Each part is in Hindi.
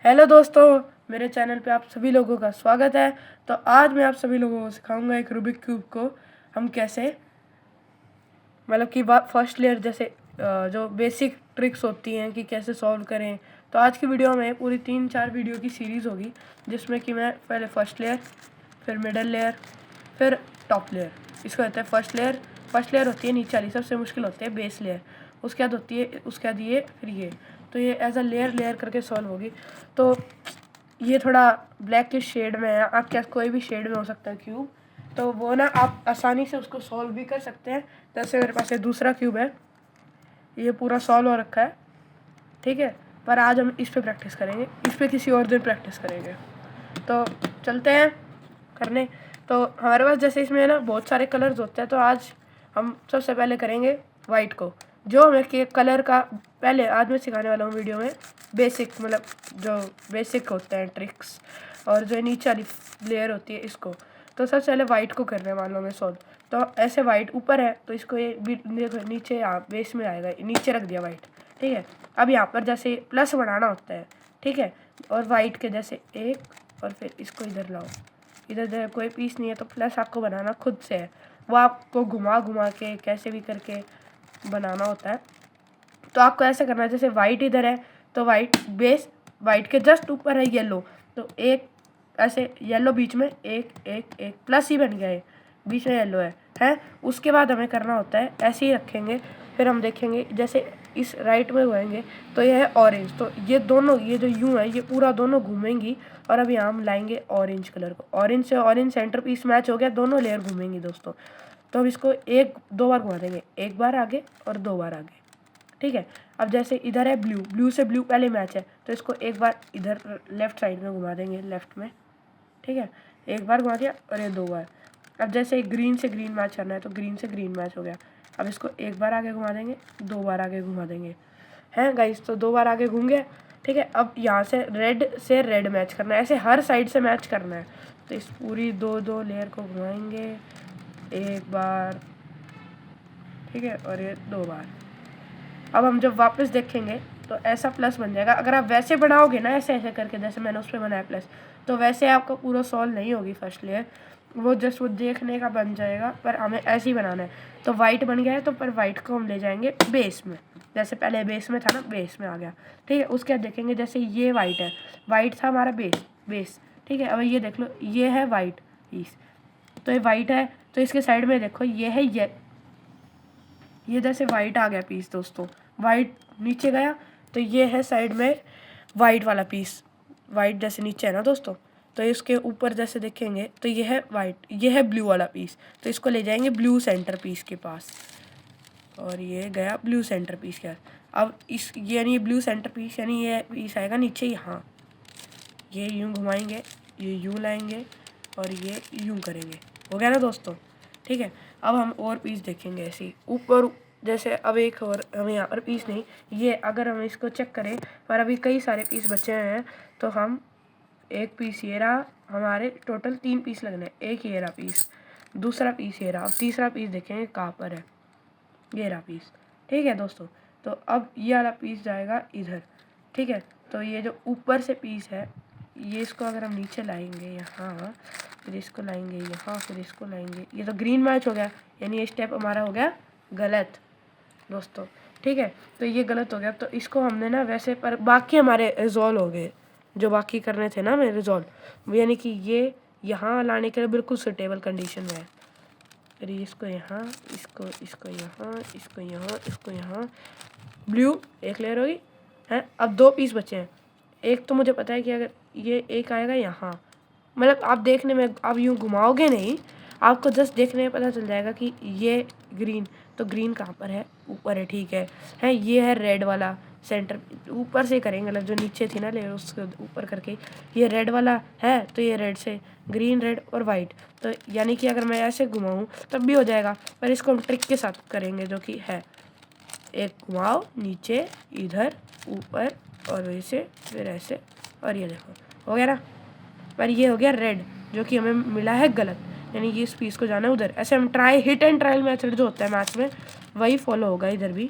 हेलो दोस्तों, मेरे चैनल पे आप सभी लोगों का स्वागत है। तो आज मैं आप सभी लोगों को सिखाऊंगा एक रूबिक क्यूब को हम कैसे मतलब कि फर्स्ट लेयर जैसे जो बेसिक ट्रिक्स होती हैं कि कैसे सॉल्व करें। तो आज की वीडियो में पूरी 3-4 वीडियो की सीरीज़ होगी, जिसमें कि मैं पहले फर्स्ट लेयर, फिर मिडल लेयर, फिर टॉप लेयर, इसको कहते हैं फर्स्ट लेयर। फर्स्ट लेयर होती है नीचे वाली, सबसे मुश्किल होती है बेस लेयर। उसके बाद होती है, उसके बाद ये, फिर ये। तो ये एज अ लेयर लेयर करके सॉल्व होगी। तो ये थोड़ा ब्लैक के शेड में है, आपके पास कोई भी शेड में हो सकता है क्यूब, तो वो ना आप आसानी से उसको सॉल्व भी कर सकते हैं। जैसे मेरे पास ये दूसरा क्यूब है, ये पूरा सॉल्व हो रखा है, ठीक है। पर आज हम इस पे प्रैक्टिस करेंगे, इस पे किसी और दिन प्रैक्टिस करेंगे। तो चलते हैं करने। तो हमारे पास जैसे इसमें ना बहुत सारे कलर्स होते हैं, तो आज हम सबसे पहले करेंगे वाइट को। जो हमें के कलर का पहले आज मैं सिखाने वाला हूँ वीडियो में बेसिक, मतलब जो बेसिक होते हैं ट्रिक्स, और जो नीचे वाली लेयर होती है इसको। तो सबसे पहले वाइट को करने वालों में सॉल्व। तो ऐसे वाइट ऊपर है, तो इसको ये देखो नीचे यहाँ बेस में आएगा, नीचे रख दिया वाइट, ठीक है। अब यहाँ पर जैसे प्लस बनाना होता है, ठीक है, और वाइट के जैसे एक, और फिर इसको इधर लाओ। इधर कोई पीस नहीं है, तो प्लस आपको बनाना खुद से है, वो आपको घुमा घुमा के कैसे भी करके बनाना होता है। तो आपको ऐसे करना है, जैसे वाइट इधर है तो वाइट बेस, वाइट के जस्ट ऊपर है येलो, तो एक ऐसे येलो बीच में एक एक एक प्लस ही बन गया है, बीच में येलो है। उसके बाद हमें करना होता है ऐसे ही रखेंगे। फिर हम देखेंगे जैसे इस राइट में होएंगे तो ये है ऑरेंज, तो ये दोनों, ये जो यूं है ये पूरा दोनों घूमेंगी। और अब यहाँ हम लाएंगे ऑरेंज कलर को, ऑरेंज से ऑरेंज सेंटर पीस मैच हो गया, दोनों लेयर घूमेंगी दोस्तों। तो अब इसको एक दो बार घुमा देंगे, एक बार आगे और दो बार आगे, ठीक है। अब जैसे इधर है ब्लू, ब्लू से ब्लू पहले मैच है, तो इसको एक बार इधर लेफ्ट साइड में घुमा देंगे, लेफ्ट में, ठीक है। एक बार घुमा दिया और ये दो बार। अब जैसे ग्रीन से ग्रीन मैच करना है, तो ग्रीन से ग्रीन मैच हो गया। अब इसको एक बार आगे घुमा देंगे, दो बार आगे घुमा देंगे, हैं गाइस। तो दो बार आगे घूम गए, ठीक है। अब यहाँ से रेड मैच करना है, ऐसे हर साइड से मैच करना है। तो इस पूरी दो दो लेयर को घुमाएंगे एक बार, ठीक है, और ये दो बार। अब हम जब वापस देखेंगे तो ऐसा प्लस बन जाएगा। अगर आप वैसे बनाओगे ना, ऐसे ऐसे करके जैसे मैंने उस पर बनाया प्लस, तो वैसे आपका पूरा सॉल्व नहीं होगी फर्स्ट लेयर, वो जस्ट वो देखने का बन जाएगा। पर हमें ऐसे ही बनाना है। तो वाइट बन गया है, तो पर वाइट को हम ले जाएंगे बेस में, जैसे पहले बेस में था ना, बेस में आ गया, ठीक है। उसके बाद देखेंगे जैसे ये वाइट है, वाइट था हमारा बेस, ठीक है। अब ये देख लो, ये है वाइट पीस, तो ये वाइट है, तो इसके साइड में देखो ये है, ये जैसे वाइट आ गया पीस दोस्तों, वाइट नीचे गया, तो ये है साइड में वाइट वाला पीस, वाइट जैसे नीचे है ना दोस्तों। तो इसके ऊपर जैसे देखेंगे तो ये है वाइट, ये है ब्लू वाला पीस, तो इसको ले जाएंगे ब्लू सेंटर पीस के पास, और ये गया ब्लू सेंटर पीस के पास। अब इस यानी ब्लू सेंटर पीस यानी ये पीस आएगा नीचे यहाँ, ये यूँ घुमाएंगे, ये यूँ लाएंगे, और ये यूँ करेंगे, हो गया ना दोस्तों, ठीक है। अब हम और पीस देखेंगे ऐसे ऊपर, जैसे अब एक और हमें यहाँ पर पीस नहीं, ये अगर हम इसको चेक करें, पर अभी कई सारे पीस बचे हैं, तो हम एक पीस ये रहा, हमारे टोटल 3 पीस लगने, एक ये रहा पीस, दूसरा पीस ये रहा, अब तीसरा पीस देखेंगे कहाँ पर है, ये रहा पीस, ठीक है दोस्तों। तो अब ये वाला पीस जाएगा इधर, ठीक है। तो ये जो ऊपर से पीस है, ये इसको अगर हम नीचे लाएंगे यहाँ, फिर इसको लाएंगे यहाँ, फिर इसको लाएंगे, ये तो ग्रीन मैच हो गया, यानी ये स्टेप हमारा हो गया गलत दोस्तों, ठीक है। तो ये गलत हो गया, तो इसको हमने ना वैसे, पर बाकी हमारे रिजॉल्व हो गए, जो बाकी करने थे ना मेरे रिजॉल्व, यानी कि ये यहाँ लाने के लिए बिल्कुल सुटेबल कंडीशन में है। फिर इसको यहाँ, इसको यहाँ, इसको यहाँ, इसको यहाँ, ब्लू एक लेयर होगी है। अब 2 पीस बचे हैं, एक तो मुझे पता है कि अगर ये एक आएगा यहाँ, मतलब आप देखने में, आप यूँ घुमाओगे नहीं, आपको जस्ट देखने में पता चल जाएगा कि ये ग्रीन, तो ग्रीन कहाँ पर है, ऊपर है, ठीक है। ये है रेड वाला सेंटर, ऊपर से करेंगे, मतलब जो नीचे थी ना लेयर उसके ऊपर करके, ये रेड वाला है, तो ये रेड से ग्रीन, रेड और वाइट, तो यानी कि अगर मैं ऐसे घुमाऊँ तब भी हो जाएगा, पर इसको हम ट्रिक के साथ करेंगे, जो कि है एक घुमाओ नीचे, इधर, ऊपर, और वैसे, फिर ऐसे, और ये देखो हो गया ना। पर ये हो गया रेड, जो कि हमें मिला है गलत, यानी कि इस पीस को जाना है उधर। ऐसे हम हिट एंड ट्रायल मेथड जो होता है मैथ्स में, वही फॉलो होगा इधर भी।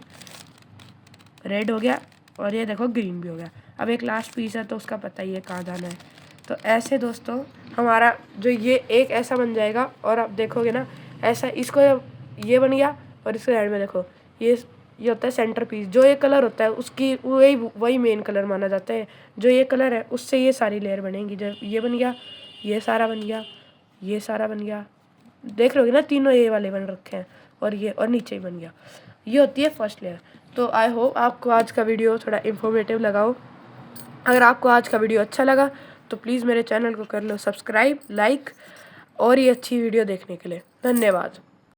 रेड हो गया, और ये देखो ग्रीन भी हो गया। अब एक लास्ट पीस है तो उसका पता ही है कहाँ जाना है। तो ऐसे दोस्तों हमारा जो ये एक ऐसा बन जाएगा, और आप देखोगे ना ऐसा, इसको ये बन गया, और इसके साइड में देखो ये होता है सेंटर पीस। जो ये कलर होता है उसकी वही मेन कलर माना जाता है। जो ये कलर है उससे ये सारी लेयर बनेंगी। जब ये बन गया, ये सारा बन गया, ये सारा बन गया, देख रहे हो ना तीनों ये वाले बन रखे हैं, और ये और नीचे ही बन गया। ये होती है फर्स्ट लेयर। तो आई होप आपको आज का वीडियो थोड़ा इन्फॉर्मेटिव लगा हो। अगर आपको आज का वीडियो अच्छा लगा तो प्लीज़ मेरे चैनल को कर लो सब्सक्राइब, लाइक, और ये अच्छी वीडियो देखने के लिए धन्यवाद।